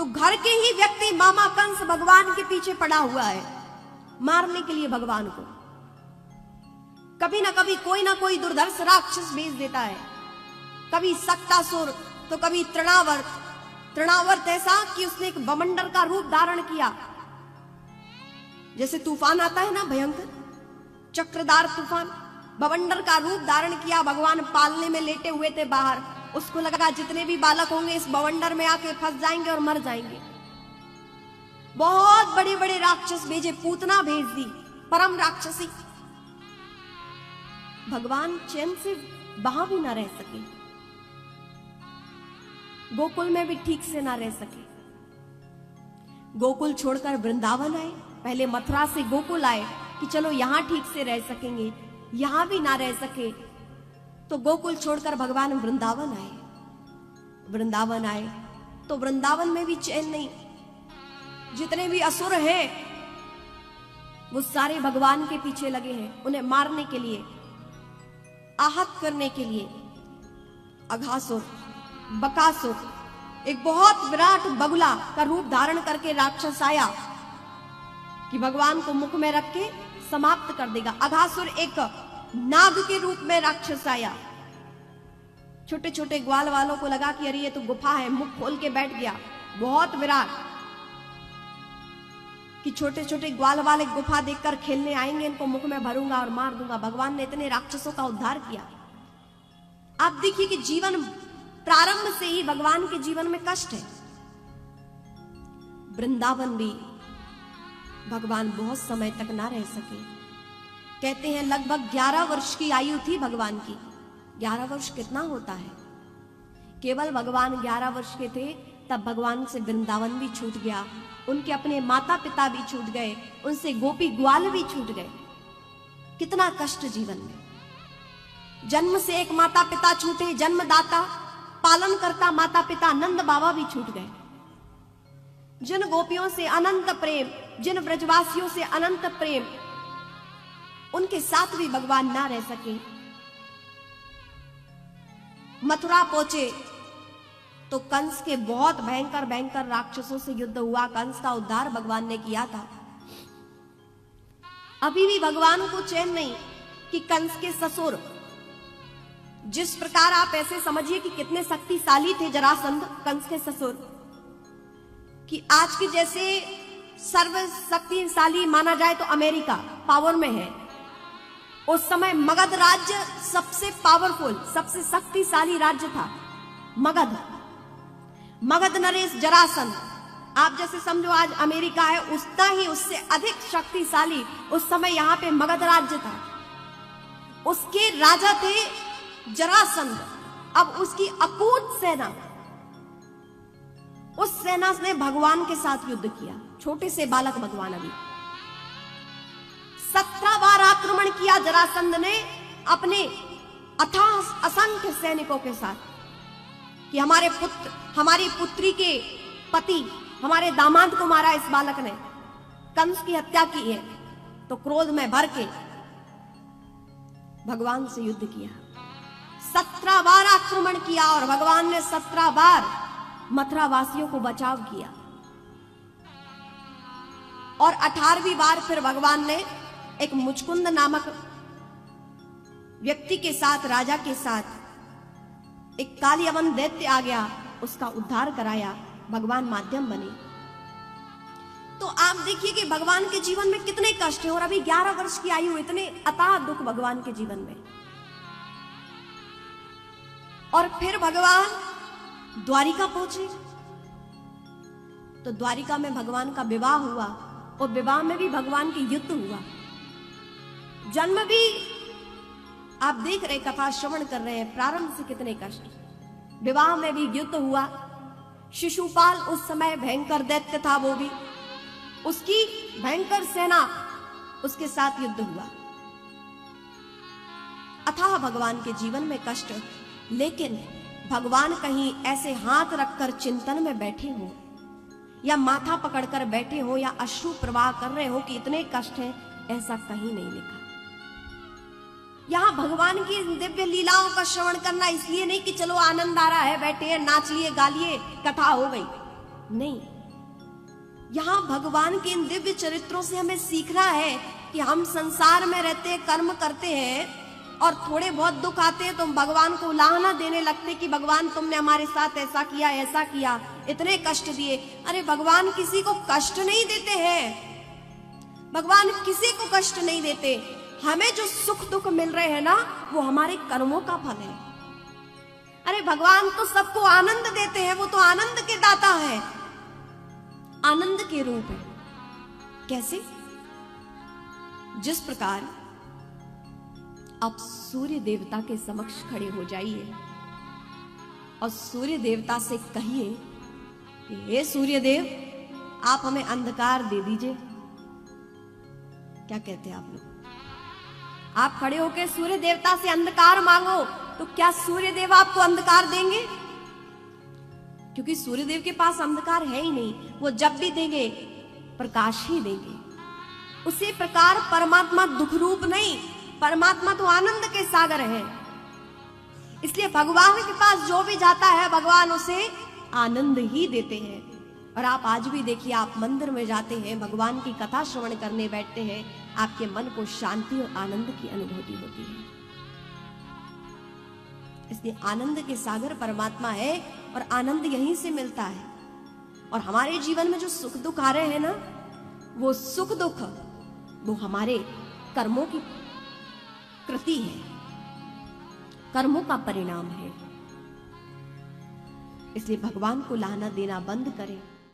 तो घर के ही व्यक्ति मामा कंस भगवान के पीछे पड़ा हुआ है मारने के लिए भगवान को। कभी ना कभी कोई ना कोई दुर्धर्ष राक्षस भेज देता है, कभी सक्तासुर तो कभी तृणावर्त ऐसा कि उसने एक बवंडर का रूप धारण किया। जैसे तूफान आता है ना भयंकर चक्रधार तूफान, बवंडर का रूप धारण किया। भगवान पालने में लेटे हुए थे बाहर, उसको लगा जितने भी बालक होंगे इस बवंडर में आके फंस जाएंगे और मर जाएंगे। बहुत बड़े बड़े राक्षस भेजे, पूतना भेज दी, परम राक्षसी। भगवान चैन से वहां भी ना रह सके, गोकुल में भी ठीक से ना रह सके। गोकुल छोड़कर वृंदावन आए, पहले मथुरा से गोकुल आए कि चलो यहां ठीक से रह सकेंगे, यहां भी ना रह सके तो गोकुल छोड़कर भगवान वृंदावन आए। वृंदावन आए तो वृंदावन में भी चैन नहीं। जितने भी असुर हैं वो सारे भगवान के पीछे लगे हैं, उन्हें मारने के लिए, आहत करने के लिए। अघासुर, बकासुर, एक बहुत विराट बगुला का रूप धारण करके राक्षस आया कि भगवान को मुख में रख के समाप्त कर देगा। अघासुर एक नाग के रूप में राक्षस आया। छोटे छोटे ग्वाल वालों को लगा कि अरे ये तो गुफा है, मुख खोल के बैठ गया, बहुत विराट, कि छोटे छोटे ग्वाल वाले गुफा देखकर खेलने आएंगे, इनको मुख में भरूंगा और मार दूंगा। भगवान ने इतने राक्षसों का उद्धार किया। आप देखिए कि जीवन प्रारंभ से ही भगवान के जीवन में कष्ट है। वृंदावन भी भगवान बहुत समय तक ना रह सके। कहते हैं लगभग 11 वर्ष की आयु थी भगवान की। 11 वर्ष कितना होता है? केवल भगवान 11 वर्ष के थे तब भगवान से वृंदावन भी छूट गया, उनके अपने माता पिता भी छूट गए, उनसे गोपी ग्वाल भी छूट गए। कितना कष्ट जीवन में। जन्म से एक माता पिता छूटे, जन्मदाता पालन करता माता पिता नंद बाबा भी छूट गए। जिन गोपियों से अनंत प्रेम, जिन ब्रजवासियों से अनंत प्रेम, उनके साथ भी भगवान ना रह सके। मथुरा पहुंचे तो कंस के बहुत भयंकर भयंकर राक्षसों से युद्ध हुआ। कंस का उद्धार भगवान ने किया था। अभी भी भगवान को चैन नहीं कि कंस के ससुर, जिस प्रकार आप ऐसे समझिए कि कितने शक्तिशाली थे जरासंध, कंस के ससुर, कि आज के जैसे सर्व शक्तिशाली माना जाए तो अमेरिका पावर में है। उस समय मगध राज्य सबसे पावरफुल, सबसे शक्तिशाली राज्य था। मगध नरेश जरासंध, आप जैसे समझो आज अमेरिका है, उतना ही उससे अधिक शक्तिशाली उस समय यहां पे मगध राज्य था। उसके राजा थे जरासंध। अब उसकी अकूत सेना, उस सेना ने भगवान के साथ युद्ध किया। छोटे से बालक भगवान अभी 17 बार आक्रमण किया जरासंध ने अपने अथाह असंख्य सैनिकों के साथ कि हमारे पुत्र, हमारी पुत्री के पति, हमारे दामाद को मारा इस बालक ने, कंस की हत्या की है। तो क्रोध में भर के भगवान से युद्ध किया। 17 बार आक्रमण किया और भगवान ने 17 बार मथुरा वासियों को बचाव किया। और 18वीं बार फिर भगवान ने एक मुचकुंद नामक व्यक्ति के साथ, राजा के साथ, एक कालियवन दैत्य आ गया, उसका उद्धार कराया, भगवान माध्यम बने। तो आप देखिए कि भगवान के जीवन में कितने कष्ट हैं। और अभी 11 वर्ष की आयु, इतने अथाह दुख भगवान के जीवन में। और फिर भगवान द्वारिका पहुंचे तो द्वारिका में भगवान का विवाह हुआ और विवाह में भी भगवान की युद्ध हुआ। जन्म भी आप देख रहे, कथा श्रवण कर रहे हैं, प्रारंभ से कितने कष्ट। विवाह में भी युद्ध हुआ। शिशुपाल उस समय भयंकर दैत्य था, वो भी, उसकी भयंकर सेना, उसके साथ युद्ध हुआ। अथाह भगवान के जीवन में कष्ट। लेकिन भगवान कहीं ऐसे हाथ रखकर चिंतन में बैठे हो या माथा पकड़कर बैठे हो या अश्रु प्रवाह कर रहे हो कि इतने कष्ट हैं, ऐसा कहीं नहीं लिखा। यहां भगवान की दिव्य लीलाओं का श्रवण करना इसलिए नहीं कि चलो आनंद आ रहा है, बैठे हैं, नाच लिए, गा लिए, कथा हो गई, नहीं। यहां भगवान के इन दिव्य चरित्रों से हमें सीखना है कि हम संसार में रहते हैं, कर्म करते हैं और थोड़े बहुत दुख आते हैं तो भगवान को उलाहना देने लगते कि भगवान तुमने हमारे साथ ऐसा किया, इतने कष्ट दिए। अरे भगवान किसी को कष्ट नहीं देते हैं, भगवान किसी को कष्ट नहीं देते। हमें जो सुख दुख मिल रहे हैं ना, वो हमारे कर्मों का फल है। अरे भगवान तो सबको आनंद देते हैं, वो तो आनंद के दाता है, आनंद के रूप है। कैसे? जिस प्रकार आप सूर्य देवता के समक्ष खड़े हो जाइए और सूर्य देवता से कहिए कि हे सूर्य देव, आप हमें अंधकार दे दीजिए। क्या कहते हैं आप लोग? आप खड़े होकर सूर्य देवता से अंधकार मांगो तो क्या सूर्य देव आपको अंधकार देंगे? क्योंकि सूर्य देव के पास अंधकार है ही नहीं, वो जब भी देंगे प्रकाश ही देंगे। उसी प्रकार परमात्मा दुख रूप नहीं, परमात्मा तो आनंद के सागर है। इसलिए भगवान के पास जो भी जाता है भगवान उसे आनंद ही देते हैं। और आप आज भी देखिए, आप मंदिर में जाते हैं, भगवान की कथा श्रवण करने बैठते हैं, आपके मन को शांति और आनंद की अनुभूति होती है। इसलिए आनंद के सागर परमात्मा है और आनंद यहीं से मिलता है। और हमारे जीवन में जो सुख दुख आ रहे हैं ना, वो सुख दुख वो हमारे कर्मों की कृति है, कर्मों का परिणाम है। इसलिए भगवान को लाना देना बंद करें।